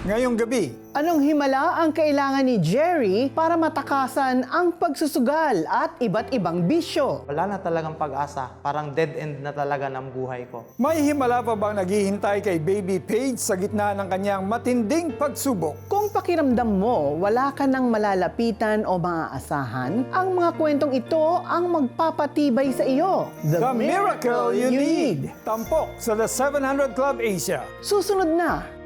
Ngayong gabi, Anong himala ang kailangan ni Jerry para matakasan ang pagsusugal at iba't ibang bisyo? Wala na talagang pag-asa. Parang dead end na talaga ng buhay ko. may himala pa bang naghihintay kay Baby Paige sa gitna ng kanyang matinding pagsubok? Kung pakiramdam mo, wala ka nang malalapitan o maaasahan, ang mga kwentong ito ang magpapatibay sa iyo. The Miracle You Need! Tampok sa The 700 Club Asia. Susunod na.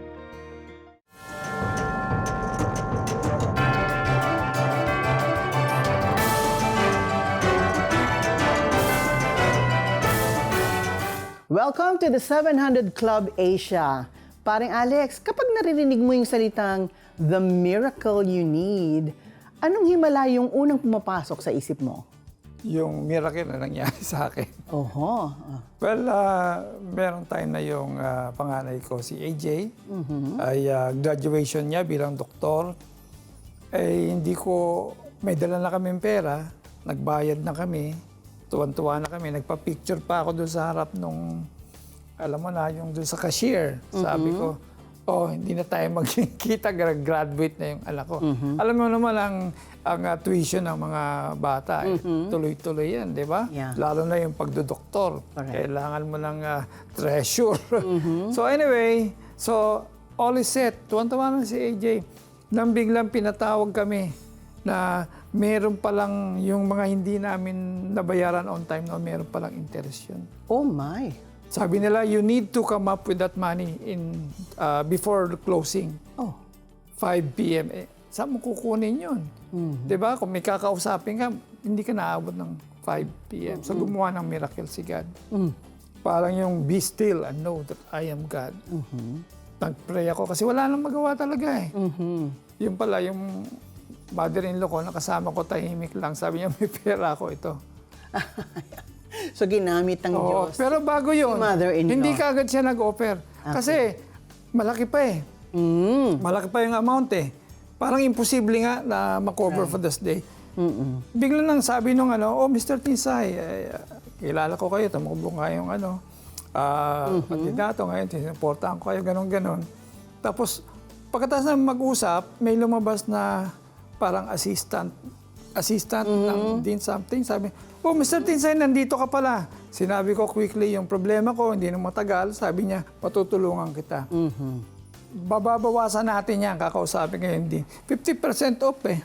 Welcome to the 700 Club Asia. Paring Alex, kapag naririnig mo yung salitang The Miracle You Need, anong himala yung unang pumapasok sa isip mo? Yung miracle na nangyari sa akin. Oho. Well, meron time na yung panganay ko, si AJ, ay graduation niya bilang doktor. Eh, hindi ko, may dala na kaming pera, nagbayad na kami, tuwan-tuwa na kami, nagpa-picture pa ako doon sa harap nung, alam mo na, yung doon sa cashier. Sabi ko, oh, hindi na tayo magkita, graduate na yung anak ko. Alam mo naman ang tuition ng mga bata, tuloy-tuloy yan, di ba? Yeah. Lalo na yung pagdodoktor. Correct. Kailangan mo ng treasure. So anyway, so all is set. Tuwan-tuwa na si AJ. Nang biglang pinatawag kami na meron palang yung mga hindi namin nabayaran on time, no, meron palang interest yun. Oh my. Sabi nila, you need to come up with that money in before the closing. Oh. 5 p.m. Eh, saan mo kukunin yun? Diba? Kung may kakausapin ka, hindi ka naabot ng 5 p.m. So gumawa ng miracle si God. Parang yung be still and know that I am God. Nag-pray ako kasi wala nang magawa talaga eh. Yung pala, yung mother-in-law ko, nakasama ko, tahimik lang. Sabi niya, may pera ako ito. So ginamit ng Oo, Diyos. pero bago yun, Si mother-in-law. hindi kaagad siya nag-offer. Kasi malaki pa eh. Malaki pa yung amount eh. Parang imposible nga na makover for this day. Bigla nang sabi nung oh Mr. Tinsay, kilala ko kayo, tumubo nga yung kandidato ngayon, sinuportahan ko kayo, ganon-ganon. Tapos, pagkatapos na mag-usap, may lumabas na parang assistant ng din something. Sabi, oh Mr. Tinsay, nandito ka pala. Sinabi ko quickly yung problema ko, hindi na matagal. Sabi niya, matutulungan kita. Bababawasan natin yan, kakausapin ngayon din. 50% off eh.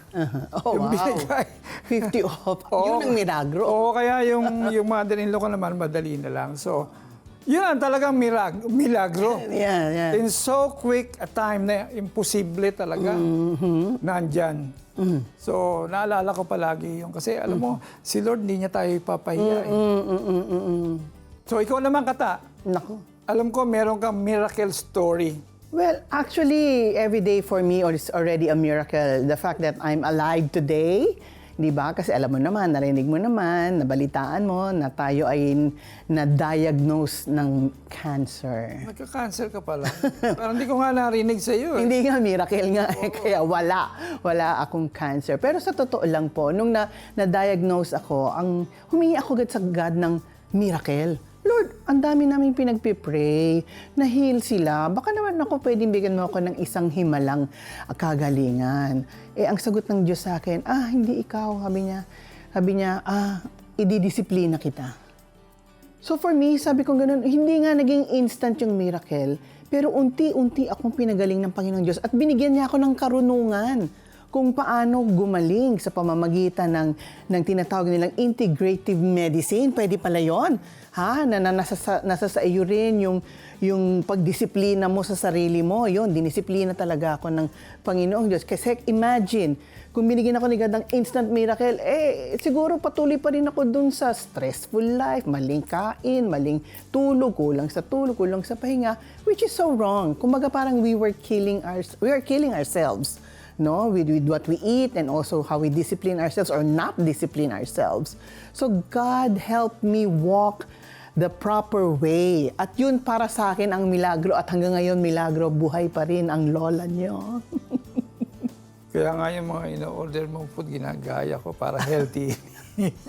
Oh, Yung wow. binigay. 50 off. Oo. Yun ang milagro. Oo, kaya yung mother-in-law ko naman, madali na lang. So, yun ang talagang milagro. Yeah. In so quick a time na imposible talaga, nandyan. So, naalala ko palagi yung, kasi alam mo, si Lord hindi niya tayo ipapahiya eh. So, ikaw naman, Kata, Naku. alam ko meron kang miracle story. Well, actually, every day for me is already a miracle. The fact that I'm alive today, di ba? Kasi alam mo naman, narinig mo naman, nabalitaan mo na tayo ay na-diagnose ng cancer. Nagka-cancer ka pala. Parang hindi ko nga narinig sa iyo. Hindi nga, miracle nga. Kaya wala akong cancer. Pero sa totoo lang po, nung na-diagnose ako, humingi ako agad sa God ng miracle. Lord, ang dami namin pinagpipray, na-heal sila. Baka naman ako pwedeng bigyan mo ako ng isang himalang kagalingan. Eh, ang sagot ng Diyos sa akin, hindi ikaw. Sabi niya, ididisiplina kita. So for me, sabi ko ganun, hindi nga naging instant yung miracle, pero unti-unti akong pinagaling ng Panginoong Diyos at binigyan niya ako ng karunungan kung paano gumaling sa pamamagitan ng tinatawag nilang integrative medicine. Pwede pala yun. Nasa sa iyo rin yung pagdisiplina mo sa sarili mo. Yun, dinisiplina talaga ako ng Panginoong Diyos. Kasi imagine, kung binigyan ako ni God ng instant miracle, siguro patuloy pa rin ako dun sa stressful life, maling kain, maling tulog, kulang sa pahinga, which is so wrong. Kumbaga parang we are killing ourselves. No, with what we eat and also how we discipline ourselves or not discipline ourselves. So God helped me walk the proper way. At yun para sa akin ang milagro at hanggang ngayon milagro, buhay pa rin ang lola niyo. Kaya nga yung mga ino-order mong food, ginagaya ko para healthy.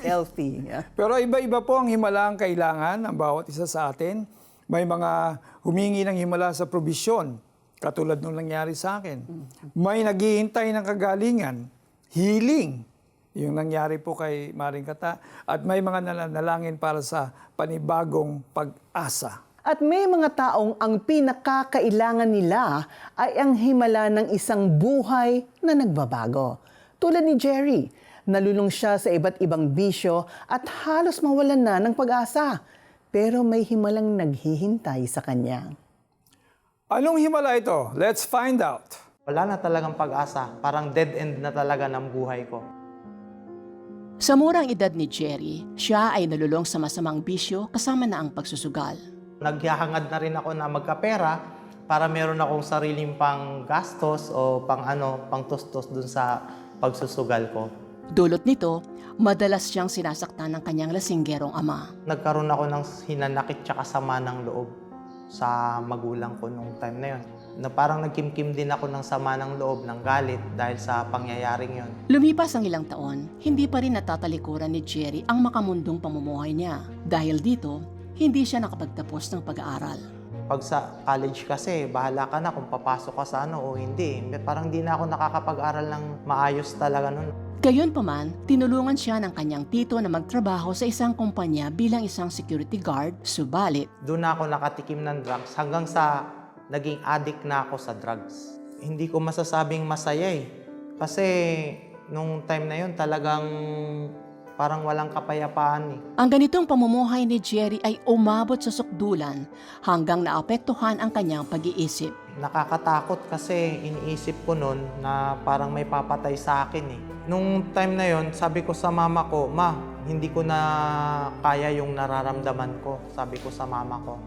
Healthy. Yeah. Pero iba-iba po ang himala ang kailangan ng bawat isa sa atin. May mga humingi ng himala sa probisyon, Katulad nung nangyari sa akin. May naghihintay ng kagalingan, healing, yung nangyari po kay Maring Kata, at may mga nananalangin para sa panibagong pag-asa. At may mga taong ang pinakakailangan nila ay ang himala ng isang buhay na nagbabago. Tulad ni Jerry, nalulong siya sa iba't ibang bisyo at halos mawalan na ng pag-asa. Pero may himalang naghihintay sa kanya. Anong himala ito? Let's find out. Wala na talagang pag-asa. Parang dead end na talaga ng buhay ko. Sa murang edad ni Jerry, siya ay nalulong sa masamang bisyo kasama na ang pagsusugal. Naghahangad na rin ako na magkapera para meron akong sariling pang gastos o pang tustos dun sa pagsusugal ko. Dulot nito, madalas siyang sinasaktan ng kanyang lasinggerong ama. Nagkaroon ako ng hinanakit tsaka sama ng loob sa magulang ko nung time na yon. Na parang nagkimkim din ako ng sama ng loob, ng galit dahil sa pangyayaring yon. Lumipas ang ilang taon, hindi pa rin natatalikuran ni Jerry ang makamundong pamumuhay niya. Dahil dito, hindi siya nakapagtapos ng pag-aaral. Pag sa college kasi, bahala ka na kung papasok ka sa ano o hindi. Parang di na ako nakakapag-aral ng maayos talaga nun. Gayunpaman, tinulungan siya ng kanyang tito na magtrabaho sa isang kumpanya bilang isang security guard, subalit Doon na ako nakatikim ng drugs hanggang sa naging addict na ako sa drugs. Hindi ko masasabing masaya eh. Kasi nung time na yun talagang parang walang kapayapaan eh. ang ganitong pamumuhay ni Jerry ay umabot sa sukdulan hanggang naapektuhan ang kanyang pag-iisip. Nakakatakot kasi iniisip ko noon na parang may papatay sa akin eh. Nung time na yon, sabi ko sa mama ko, "Ma, hindi ko na kaya yung nararamdaman ko." Sabi ko sa mama ko.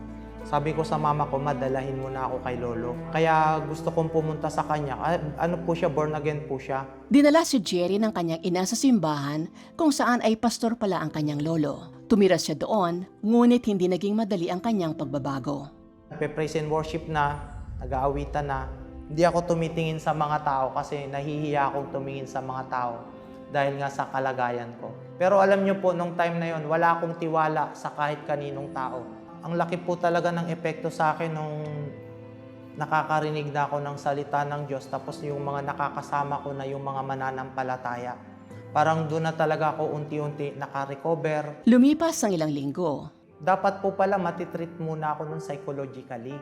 Sabi ko sa mama ko, "Madalahin mo na ako kay lolo." Kaya gusto kong pumunta sa kanya. Ano po siya, born again po siya. Dinala si Jerry ng kanyang ina sa simbahan kung saan ay pastor pala ang kanyang lolo. Tumira siya doon, ngunit hindi naging madali ang kanyang pagbabago. Nagpe-praise and worship na, nag-aawitan na. Hindi ako tumitingin sa mga tao kasi nahihiya akong tumingin sa mga tao dahil nga sa kalagayan ko. Pero alam niyo po, nung time na yon, wala akong tiwala sa kahit kaninong tao. Ang laki po talaga ng epekto sa akin nung nakakarinig na ako ng salita ng Diyos tapos yung mga nakakasama ko na yung mga mananampalataya. Parang doon na talaga ako unti-unti nakarecover. Lumipas ang ilang linggo. Dapat po pala matitreat muna ako nun psychologically.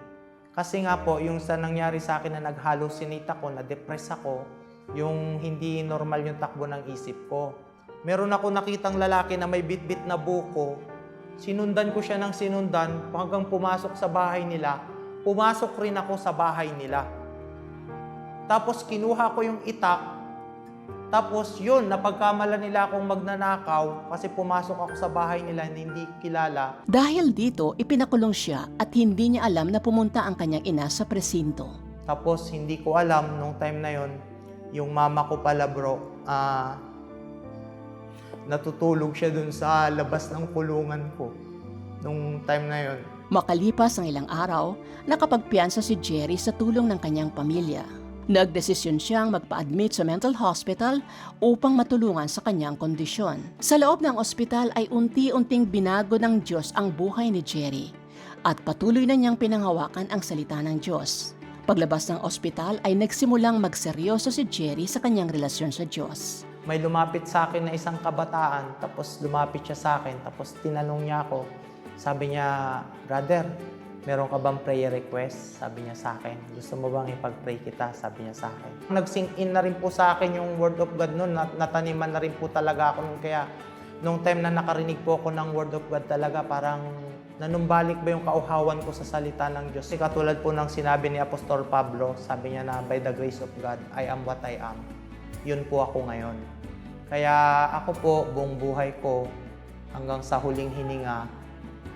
Kasi nga po, yung sa nangyari sa akin na nag-hallucinate ako, na-depress ako, yung hindi normal yung takbo ng isip ko. Meron ako nakitang lalaki na may bit-bit na buko. Sinundan ko siya ng sinundan hanggang pumasok sa bahay nila. Pumasok rin ako sa bahay nila. Tapos kinuha ko yung itak. Tapos yun, napagkamala nila akong magnanakaw kasi pumasok ako sa bahay nila na hindi kilala. Dahil dito, ipinakulong siya at hindi niya alam na pumunta ang kanyang ina sa presinto. Tapos hindi ko alam nung time na yon, yung mama ko pala bro, natutulog siya dun sa labas ng kulungan ko nung time na yon. Makalipas ang ilang araw, nakapagpiansa si Jerry sa tulong ng kanyang pamilya. Nagdesisyon siyang magpa-admit sa mental hospital upang matulungan sa kanyang kondisyon. Sa loob ng ospital ay unti-unting binago ng Diyos ang buhay ni Jerry at patuloy na niyang pinanghawakan ang salita ng Diyos. Paglabas ng ospital ay nagsimulang magseryoso si Jerry sa kanyang relasyon sa Diyos. May lumapit sa akin na isang kabataan, tapos lumapit siya sa akin, tapos tinanong niya ako. Sabi niya, "Brother, meron ka bang prayer request?" Sabi niya sa akin. "Gusto mo bang ipag-pray kita?" Sabi niya sa akin. Nag-sink in na rin po sa akin yung word of God noon. Nataniman na rin po talaga ako noon. Kaya nung time na nakarinig po ako ng word of God talaga, parang nanumbalik ba yung kauhawan ko sa salita ng Diyos. Kasi katulad po ng sinabi ni Apostol Pablo, sabi niya na, "By the grace of God, I am what I am." Yun po ako ngayon. Kaya ako po, buong buhay ko, hanggang sa huling hininga,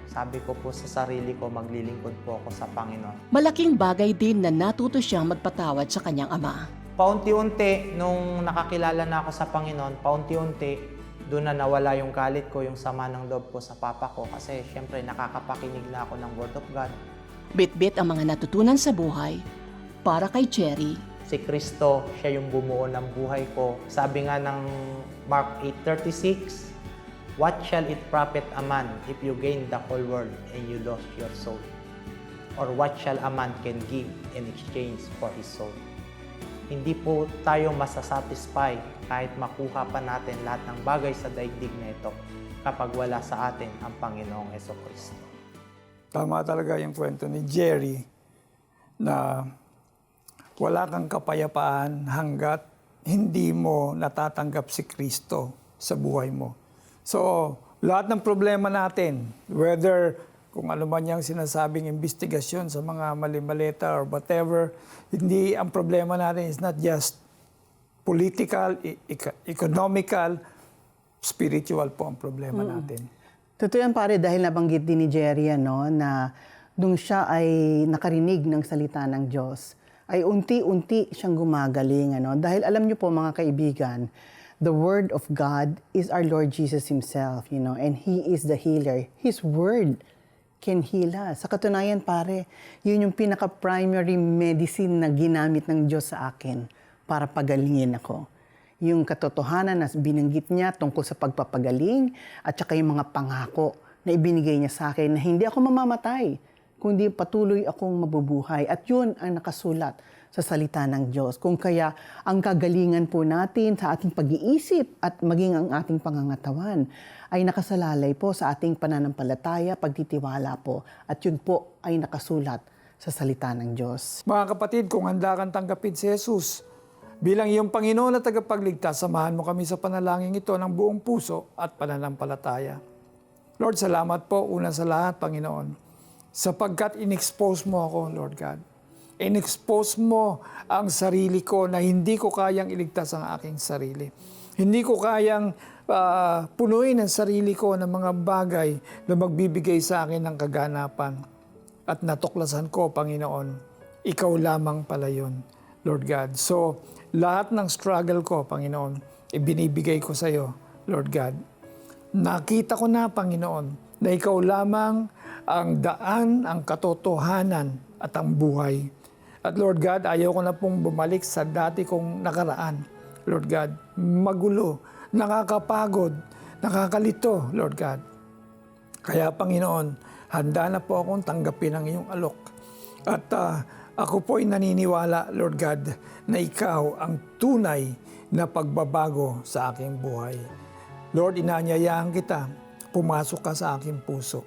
sabi ko po sa sarili ko, maglilingkod po ako sa Panginoon. Malaking bagay din na natuto siyang magpatawad sa kanyang ama. Paunti-unti, nung nakakilala na ako sa Panginoon, paunti-unti, doon na nawala yung galit ko, yung sama ng loob ko sa papa ko. Kasi syempre, nakakapakinig na ako ng Word of God. Bit-bit ang mga natutunan sa buhay para kay Jerry. Si Kristo, siya yung bumuo ng buhay ko. Sabi nga ng Mark 8:36, "What shall it profit a man if you gain the whole world and you lost your soul?" Or what shall a man can give in exchange for his soul? Hindi po tayo masasatisfy kahit makuha pa natin lahat ng bagay sa daigdig na ito kapag wala sa atin ang Panginoong Hesukristo. Tama talaga yung kwento ni Jerry na wala kang kapayapaan hanggat hindi mo natatanggap si Kristo sa buhay mo. So, lahat ng problema natin, whether kung ano man yung sinasabing investigasyon sa mga mali-maleta or whatever, hindi ang problema natin is not just political, economical, spiritual po ang problema natin. Totoo yan pare, dahil nabanggit din ni Jerry na nung siya ay nakarinig ng salita ng Diyos, ay unti-unti siyang gumagaling. Dahil alam niyo po mga kaibigan, the Word of God is our Lord Jesus Himself, and He is the healer. His Word can heal us. Sa katunayan pare, yun yung pinaka-primary medicine na ginamit ng Diyos sa akin para pagalingin ako. Yung katotohanan na binanggit niya tungkol sa pagpapagaling at saka yung mga pangako na ibinigay niya sa akin na hindi ako mamamatay, kundi patuloy akong mabubuhay. At yun ang nakasulat sa salita ng Diyos. Kung kaya ang kagalingan po natin sa ating pag-iisip at maging ang ating pangangatawan ay nakasalalay po sa ating pananampalataya, pagtitiwala po. At yun po ay nakasulat sa salita ng Diyos. Mga kapatid, kung handa kang tanggapin si Jesus bilang iyong Panginoon at tagapagligtas, samahan mo kami sa panalangin ito ng buong puso at pananampalataya. Lord, salamat po una sa lahat, Panginoon, sapagkat in-expose mo ako, Lord God. In-expose mo ang sarili ko na hindi ko kayang iligtas ang aking sarili. Hindi ko kayang punuin ang sarili ko ng mga bagay na magbibigay sa akin ng kaganapan. At natuklasan ko, Panginoon, ikaw lamang pala yun, Lord God. So, lahat ng struggle ko, Panginoon, ibinibigay ko sa iyo, Lord God. Nakita ko na, Panginoon, na ikaw lamang ang daan, ang katotohanan at ang buhay. At Lord God, ayaw ko na pong bumalik sa dati kong nakaraan. Lord God, magulo, nakakapagod, nakakalito, Lord God. Kaya Panginoon, handa na po akong tanggapin ang iyong alok. At ako po ay naniniwala, Lord God, na ikaw ang tunay na pagbabago sa aking buhay. Lord, inaanyayahan kita, pumasok ka sa aking puso.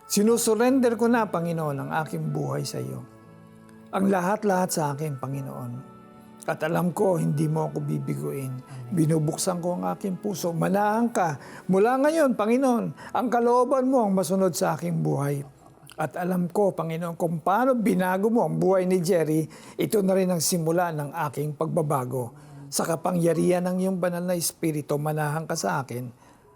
Sinusurrender ko na, Panginoon, ang aking buhay sa iyo. Ang lahat-lahat sa akin, Panginoon. At alam ko, hindi mo ako bibiguin. Binubuksan ko ang aking puso. Manahan ka. Mula ngayon, Panginoon, ang kalooban mo ang masunod sa aking buhay. At alam ko, Panginoon, kung paano binago mo ang buhay ni Jerry, ito na rin ang simula ng aking pagbabago. Sa kapangyarihan ng iyong banal na Espiritu, manahan ka sa akin.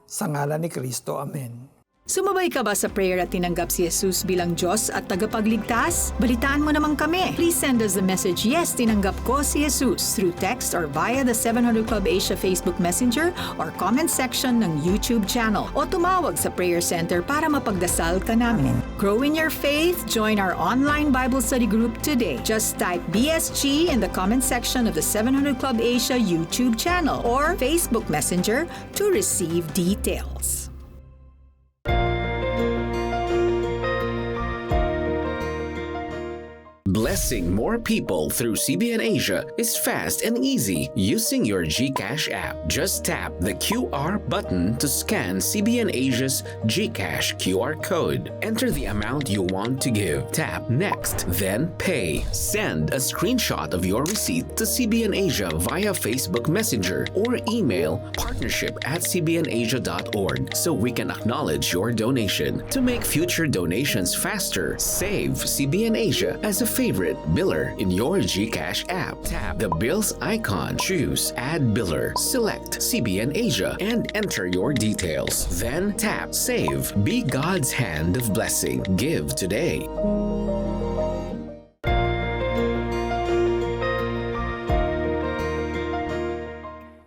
Sa ngalan ni Kristo. Amen. Sumabay ka ba sa prayer at tinanggap si Jesus bilang Diyos at tagapagligtas? Balitaan mo naman kami. Please send us the message, yes, tinanggap ko si Jesus, through text or via the 700 Club Asia Facebook Messenger or comment section ng YouTube channel. O tumawag sa Prayer Center para mapagdasal ka namin. Grow in your faith, join our online Bible study group today. Just type BSG in the comment section of the 700 Club Asia YouTube channel or Facebook Messenger to receive details. Blessing more people through CBN Asia is fast and easy using your GCash app. Just tap the QR button to scan CBN Asia's GCash QR code. Enter the amount you want to give. Tap Next, then Pay. Send a screenshot of your receipt to CBN Asia via Facebook Messenger or email partnership@cbnasia.org so we can acknowledge your donation. To make future donations faster, save CBN Asia as a favorite biller in your GCash app. Tap the bills icon, choose Add Biller, select CBN Asia, and enter your details. Then tap Save. Be God's hand of blessing. Give today.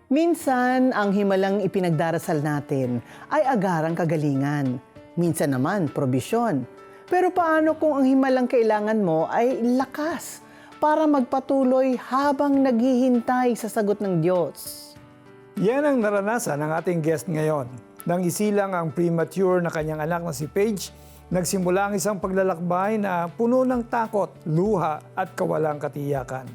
Minsan, ang himalang ipinagdarasal natin ay agarang kagalingan. Minsan naman, probisyon. Pero paano kung ang himalang kailangan mo ay lakas para magpatuloy habang naghihintay sa sagot ng Diyos? Yan ang naranasan ng ating guest ngayon. Nang isilang ang premature na kanyang anak na si Paige, Nagsimula ang isang paglalakbay na puno ng takot, luha at kawalang katiyakan.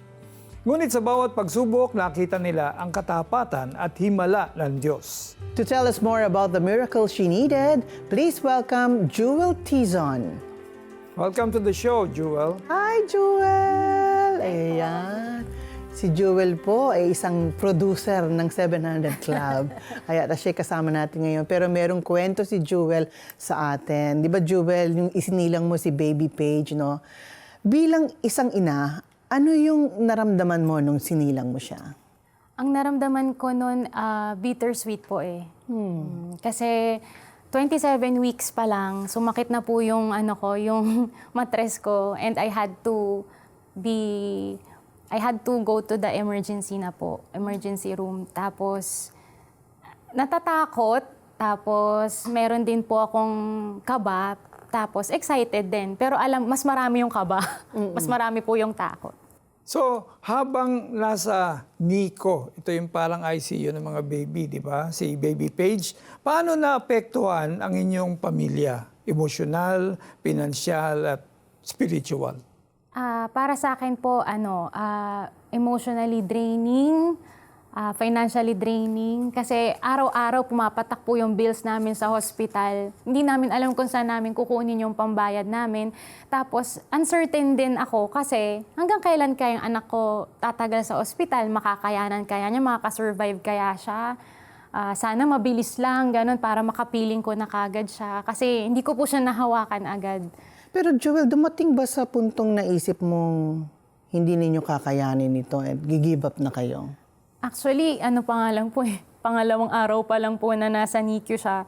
Ngunit sa bawat pagsubok, nakita nila ang katapatan at himala ng Diyos. To tell us more about the miracle she needed, please welcome Jewel Tizon. Welcome to the show, Jewel. Hi, Jewel! Ayan. Si Jewel po ay isang producer ng 700 Club. Kaya siya kasama natin ngayon. Pero merong kwento si Jewel sa atin. Di ba, Jewel, yung isinilang mo si Baby Paige, no? Bilang isang ina, ano yung naramdaman mo nung sinilang mo siya? Ang naramdaman ko noon, bittersweet po eh. Kasi 27 weeks pa lang, sumakit na po yung yung matres ko, and I had to go to the emergency room. Tapos natatakot, tapos meron din po akong kaba, tapos excited din. Pero mas marami yung kaba, mas marami po yung takot. So, habang nasa NICU, ito yung parang ICU ng mga baby, di ba? Si Baby Paige, paano naapektuhan ang inyong pamilya? Emosyonal, pinansyal, at spiritual? Para sa akin po, emotionally draining, financially draining. Kasi araw-araw pumapatak po yung bills namin sa hospital. Hindi namin alam kung saan namin kukunin yung pambayad namin. Tapos, uncertain din ako kasi hanggang kailan kaya yung anak ko tatagal sa hospital, makakayanan kaya niya, makakasurvive kaya siya. Sana mabilis lang, ganun, para makapiling ko na kagad siya. Kasi hindi ko po siya nahawakan agad. Pero Jewel, dumating ba sa puntong naisip mong hindi ninyo kakayanin ito at give up na kayo? Actually, pangalawang araw pa lang po na nasa NICU siya,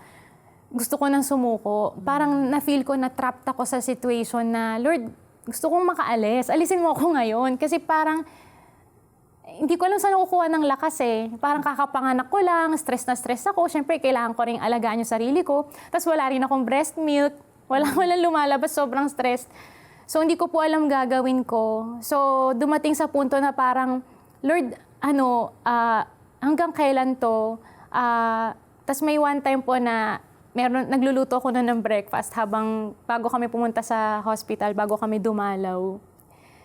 gusto ko nang sumuko. Parang na-feel ko na trapped ako sa situation na, Lord, gusto kong makaalis. Alisin mo ako ngayon. Kasi parang, hindi ko alam saan kukuha ng lakas eh. Parang kakapanganak ko lang, stress na stress ako. Siyempre, kailangan ko rin alagaan yung sarili ko. Tapos wala rin akong breast milk. Walang lumalabas, sobrang stress. So, hindi ko po alam gagawin ko. So, dumating sa punto na parang, Lord, hanggang kailan to? Tas may one time po na nagluluto ako ng breakfast bago kami pumunta sa hospital, bago kami dumalaw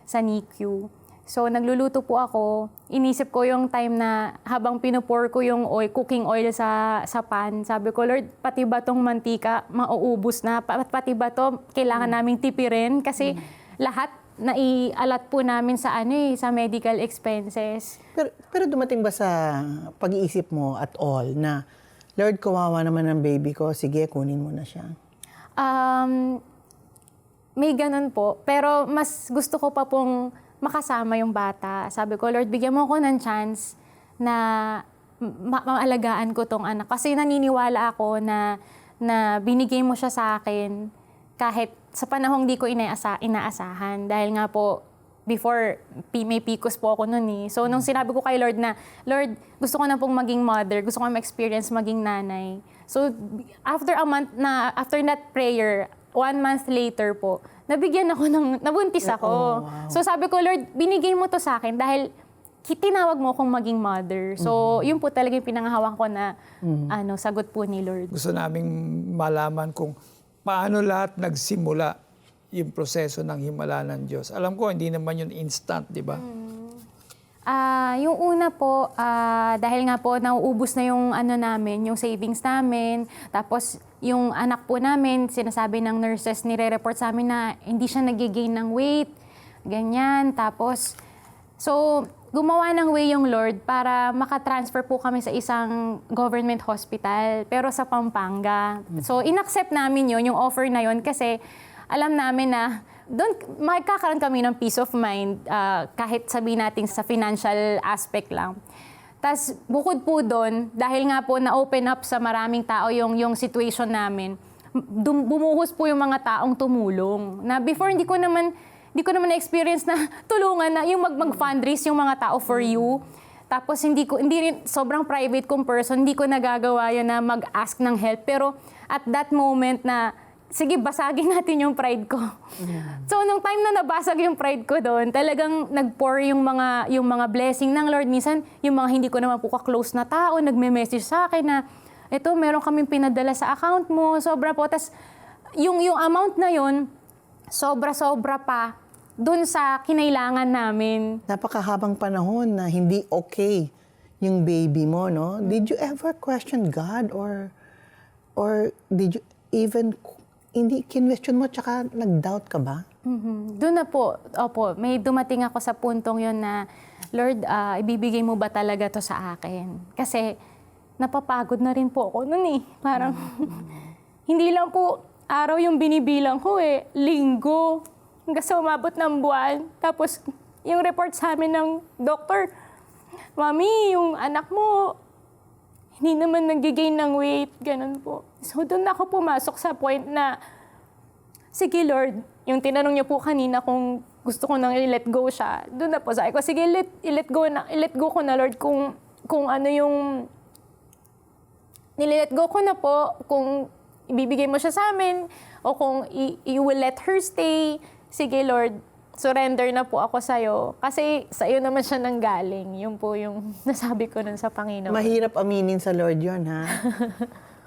sa NICU. So nagluluto po ako. Inisip ko yung time na habang pinupour ko yung cooking oil sa pan, sabi ko, Lord, pati ba tong mantika mauubos na? Pati ba to kailangan naming tipirin? Kasi lahat naialat po namin sa sa medical expenses. Pero dumating ba sa pag-iisip mo at all na, Lord, kawawa naman ang baby ko, sige, kunin mo na siya? May ganun po. Pero mas gusto ko pa pong makasama yung bata. Sabi ko, Lord, bigyan mo ako ng chance na maalagaan ko tong anak. Kasi naniniwala ako na binigay mo siya sa akin kahit sa panahong di ko inaasahan. Dahil nga po, before, may PCOS po ako noon eh. So, nung sinabi ko kay Lord na, Lord, gusto ko na pong maging mother, gusto ko na ma-experience maging nanay. So, after that prayer, 1 month later po, nabuntis ako. Wow. So, sabi ko, Lord, binigay mo to sa akin dahil tinawag mo akong maging mother. So, yun po talaga yung pinangahawan ko na sagot po ni Lord. Gusto naming malaman kung paano lahat nagsimula yung proseso ng himala ng Diyos. Alam ko, hindi naman yun instant, di ba? Yung una po, dahil nga po nauubos na yung yung savings namin. Tapos yung anak po namin, sinasabi ng nurses, nire-report sa amin na hindi siya nag-gain ng weight, ganyan. Tapos, so gumawa ng way yung Lord para makatransfer po kami sa isang government hospital, pero sa Pampanga. So inaccept namin yun, yung offer na yun, kasi alam namin na doon magkakaroon kami ng peace of mind, kahit sabihin natin sa financial aspect lang. Tas bukod po doon, dahil nga po na-open up sa maraming tao yung situation namin, bumuhos po yung mga taong tumulong. Na before, hindi ko naman na-experience na tulungan na yung mag-fundraise yung mga tao for you. Tapos hindi rin, sobrang private kong person, hindi ko nagagawa yun na mag-ask ng help. Pero at that moment na, sige, basagin natin yung pride ko. So, nung time na nabasag yung pride ko doon, talagang nag-pour yung mga blessing ng Lord. Minsan, yung mga hindi ko naman po ka-close na tao, nagme-message sa akin na, eto, meron kaming pinadala sa account mo, sobra po. Tas, yung amount na yun, sobra-sobra pa dun sa kinailangan namin. Napakahabang panahon na hindi okay yung baby mo, no? Did you ever question God or did you even hindi kinwestiyon mo tsaka nag-doubt ka ba? Doon na po, opo, may dumating ako sa puntong yon na, Lord, ibibigay mo ba talaga to sa akin? Kasi napapagod na rin po ako noon eh. Parang hindi lang po araw yung binibilang ko eh, linggo. Hanggang sa umabot ng buwan. Tapos yung report sa amin ng doktor, Mami, yung anak mo, hindi naman nag-gain ng weight, ganun po. So doon ako pumasok sa point na, sige Lord, yung tinanong niyo po kanina kung gusto ko nang i-let go siya, doon na po sabi ko, sige, i-let go ko na Lord kung ano yung, nililet go ko na po, kung ibibigay mo siya sa amin, o kung you will let her stay, sige Lord, surrender na po ako sa'yo. Kasi sa'yo naman siya nanggaling. Yun po yung nasabi ko nun sa Panginoon. Mahirap aminin sa Lord yon ha?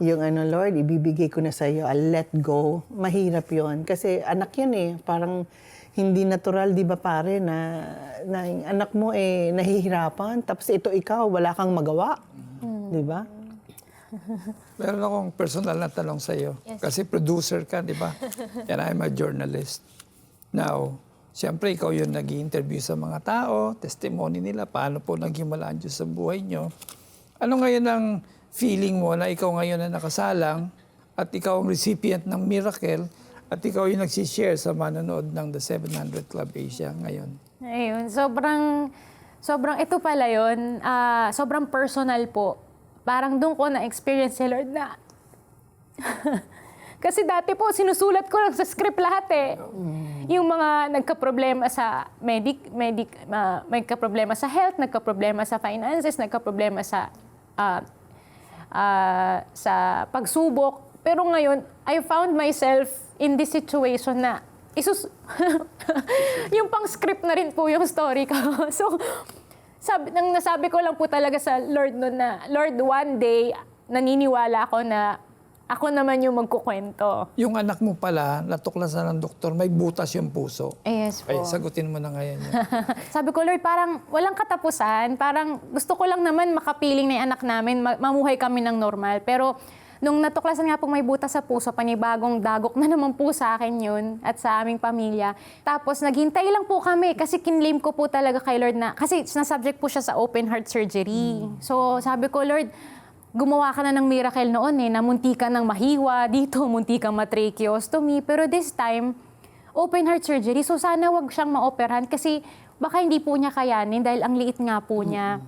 Yung Lord, ibibigay ko na sa'yo, I'll let go. Mahirap yon kasi anak yan eh. Parang hindi natural, di ba pare, na yung anak mo eh nahihirapan. Tapos ito ikaw, wala kang magawa. Di ba? Meron akong personal na tanong sa iyo. Kasi producer ka, di ba? And I'm a journalist. Now, siyempre ikaw yung nag-i-interview sa mga tao, testimony nila, paano po naghimala ang Diyos sa buhay nyo. Ano ngayon ang feeling mo na ikaw ngayon na nakasalang at ikaw ang recipient ng miracle at ikaw yung nagsishare sa manonood ng The 700 Club Asia ngayon? Ayun, sobrang ito pala yun, sobrang personal po. Parang doon ko na-experience si Lord na, kasi dati po, sinusulat ko lang sa script lahat eh. Yung mga nagka-problema sa nagka-problema sa health, nagka-problema sa finances, nagka-problema sa pagsubok. Pero ngayon, I found myself in this situation na yung pang-script na rin po yung story ko. So, nasabi ko lang po talaga sa Lord noon na, Lord, one day, naniniwala ako na ako naman yung magkukwento. Yung anak mo pala, natuklasan ng doktor, may butas yung puso. Yes po. Ay, sagutin mo na ngayon yan. Sabi ko, Lord, parang walang katapusan. Parang gusto ko lang naman makapiling na yung anak namin, mamuhay kami ng normal. Pero nung natuklasan nga pong may butas sa puso, panibagong dagok na naman po sa akin yun at sa aming pamilya. Tapos naghintay lang po kami kasi kinlaim ko po talaga kay Lord na, kasi na-subject po siya sa open heart surgery. So sabi ko, Lord, gumawa ka na ng miracle noon na munti ka ng mahiwa, dito munti kang matracheostomy. Pero this time, open heart surgery. So sana wag siyang maoperahan kasi baka hindi po niya kayanin dahil ang liit nga po niya.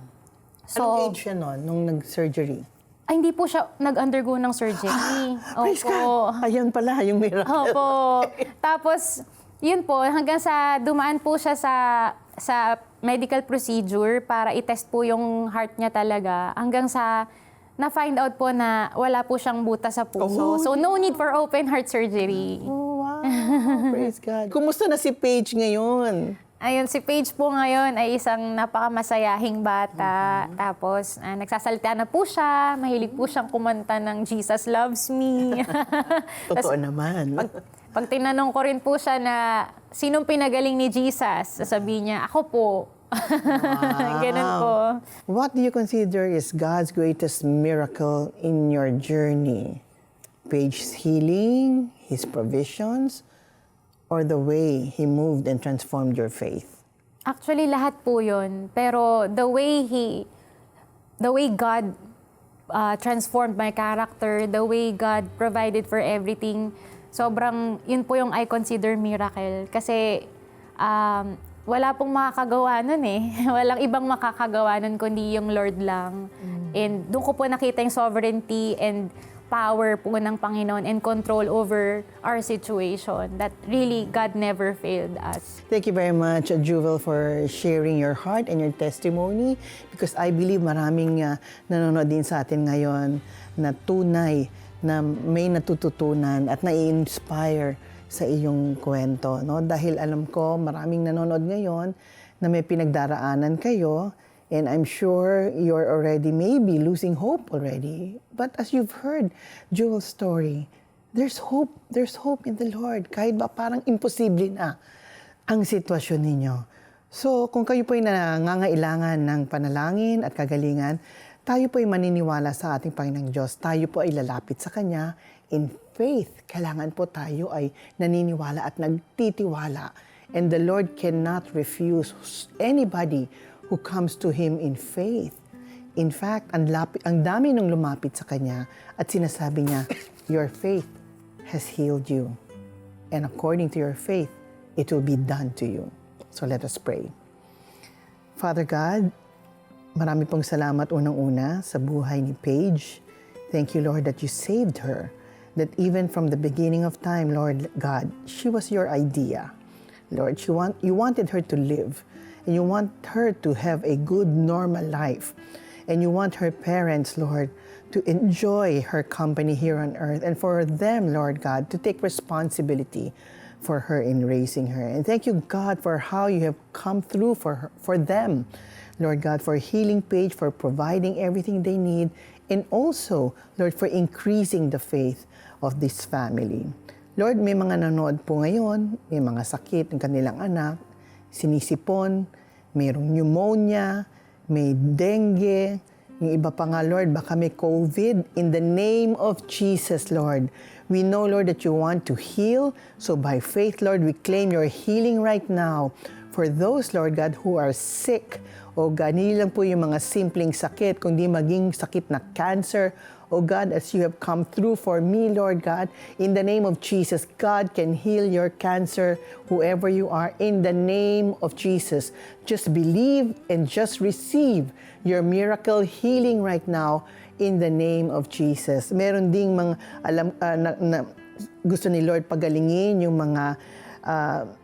So, anong age siya noon nung nag-surgery? Ay, hindi po siya nag-undergo ng surgery. Praise God! Ayun pala, yung miracle. Opo. Tapos, yun po, hanggang sa dumaan po siya sa medical procedure para i-test po yung heart niya talaga. Hanggang sa na-find out po na wala po siyang butas sa puso. So, no need for open heart surgery. Oh, wow. Praise God. Kumusta na si Paige ngayon? Ayun, si Paige po ngayon ay isang napakamasayahing bata. Tapos, nagsasalita na po siya. Mahilig po siyang kumanta ng Jesus Loves Me. Totoo naman. Pag tinanong ko rin po siya na sinong pinagaling ni Jesus, sasabihin niya, ako po. Ganun po. What do you consider is God's greatest miracle in your journey? Paige's healing, His provisions, or the way He moved and transformed your faith? Actually, lahat po yun. Pero the way God transformed my character, the way God provided for everything, sobrang, yun po yung I consider miracle. Kasi wala pong makakagawa nun eh. Walang ibang makakagawa nun kundi yung Lord lang. And doon ko po nakita yung sovereignty and power po ng Panginoon and control over our situation. That really, God never failed us. Thank you very much, Jewel, for sharing your heart and your testimony because I believe maraming nanonood din sa atin ngayon na tunay na may natututunan at nai-inspire sa iyong kwento, no? Dahil alam ko maraming nanonood ngayon na may pinagdaraanan kayo and I'm sure you're already maybe losing hope already. But as you've heard Jewel's story, There's hope. There's hope in the Lord. Kahit ba parang imposible na ang sitwasyon ninyo. So, kung kayo po'y nangangailangan ng panalangin at kagalingan, tayo po'y maniniwala sa ating Panginoong Diyos. Tayo po ay lalapit sa Kanya in faith. Kailangan po tayo ay naniniwala at nagtitiwala. And the Lord cannot refuse anybody who comes to Him in faith. In fact, ang dami nung lumapit sa Kanya at sinasabi niya, your faith has healed you. And according to your faith, it will be done to you. So let us pray. Father God, marami pong salamat unang-una sa buhay ni Paige. Thank you, Lord, that you saved her. That even from the beginning of time, Lord God, she was your idea. Lord, you wanted her to live. And you want her to have a good, normal life. And you want her parents, Lord, to enjoy her company here on earth. And for them, Lord God, to take responsibility for her in raising her. And thank you, God, for how you have come through for them. Lord God, for healing Paige, for providing everything they need, and also, Lord, for increasing the faith of this family. Lord, may mga nanonood po ngayon, may mga sakit ng kanilang anak, sinisipon, mayroong pneumonia, may dengue, yung iba pa nga, Lord, baka may COVID. In the name of Jesus, Lord, we know, Lord, that you want to heal. So by faith, Lord, we claim your healing right now. For those, Lord God, who are sick, o God, hindi lang po yung mga simpleng sakit, kundi maging sakit na cancer. O God, as you have come through for me, Lord God, in the name of Jesus, God can heal your cancer, whoever you are, in the name of Jesus. Just believe and just receive your miracle healing right now in the name of Jesus. Meron ding mga gusto ni Lord pagalingin yung mga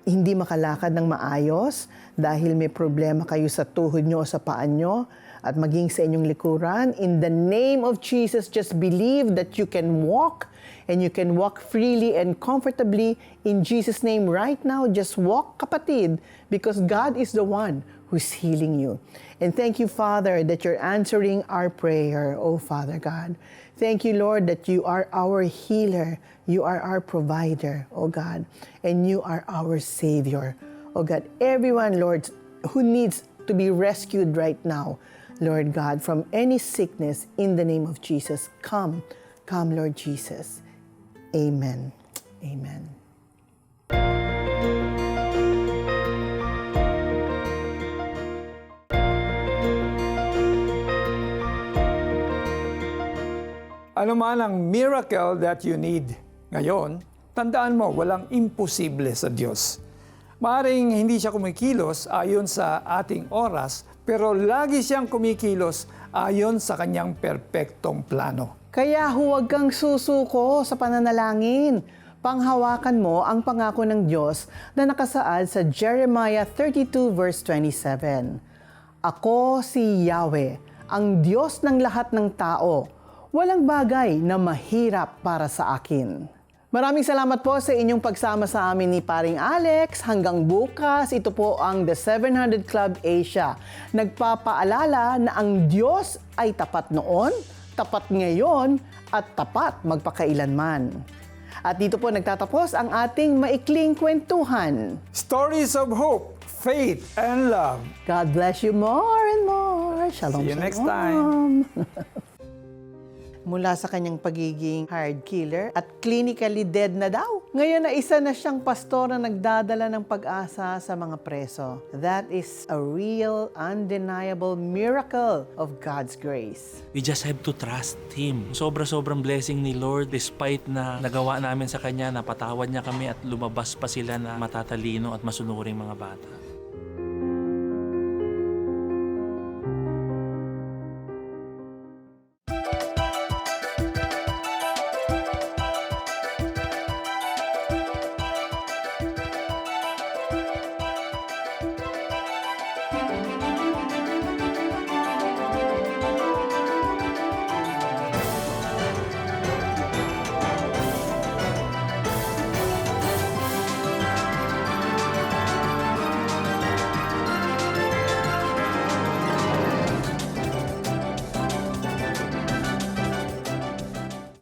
hindi makalakad ng maayos dahil may problema kayo sa tuhod nyo o sa paan nyo at maging sa inyong likuran. In the name of Jesus, just believe that you can walk and you can walk freely and comfortably in Jesus' name right now. Just walk, kapatid, because God is the one who's healing you. And thank you, Father, that you're answering our prayer, oh Father God. Thank you, Lord, that you are our healer. You are our provider, oh God. And you are our Savior, oh God. Everyone, Lord, who needs to be rescued right now, Lord God, from any sickness, in the name of Jesus, come, Lord Jesus. Amen. Amen. Ano man ang miracle that you need ngayon, tandaan mo, walang imposible sa Diyos. Maaring hindi siya kumikilos ayon sa ating oras, pero lagi siyang kumikilos ayon sa kanyang perpektong plano. Kaya huwag kang susuko sa pananalangin. Panghawakan mo ang pangako ng Diyos na nakasaad sa Jeremiah 32 verse 27. Ako si Yahweh, ang Diyos ng lahat ng tao. Walang bagay na mahirap para sa akin. Maraming salamat po sa inyong pagsama sa amin ni Paring Alex. Hanggang bukas, ito po ang The 700 Club Asia. Nagpapaalala na ang Diyos ay tapat noon, tapat ngayon, at tapat magpakailanman. At dito po nagtatapos ang ating maikling kwentuhan. Stories of hope, faith, and love. God bless you more and more. Shalom, See you next shalom. time. Mula sa kanyang pagiging hired killer at clinically dead na daw. Ngayon na isa na siyang pastor na nagdadala ng pag-asa sa mga preso. That is a real, undeniable miracle of God's grace. We just have to trust Him. Sobra-sobrang blessing ni Lord despite na nagawa namin sa Kanya, napatawad niya kami at lumabas pa sila na matatalino at masunuring mga bata.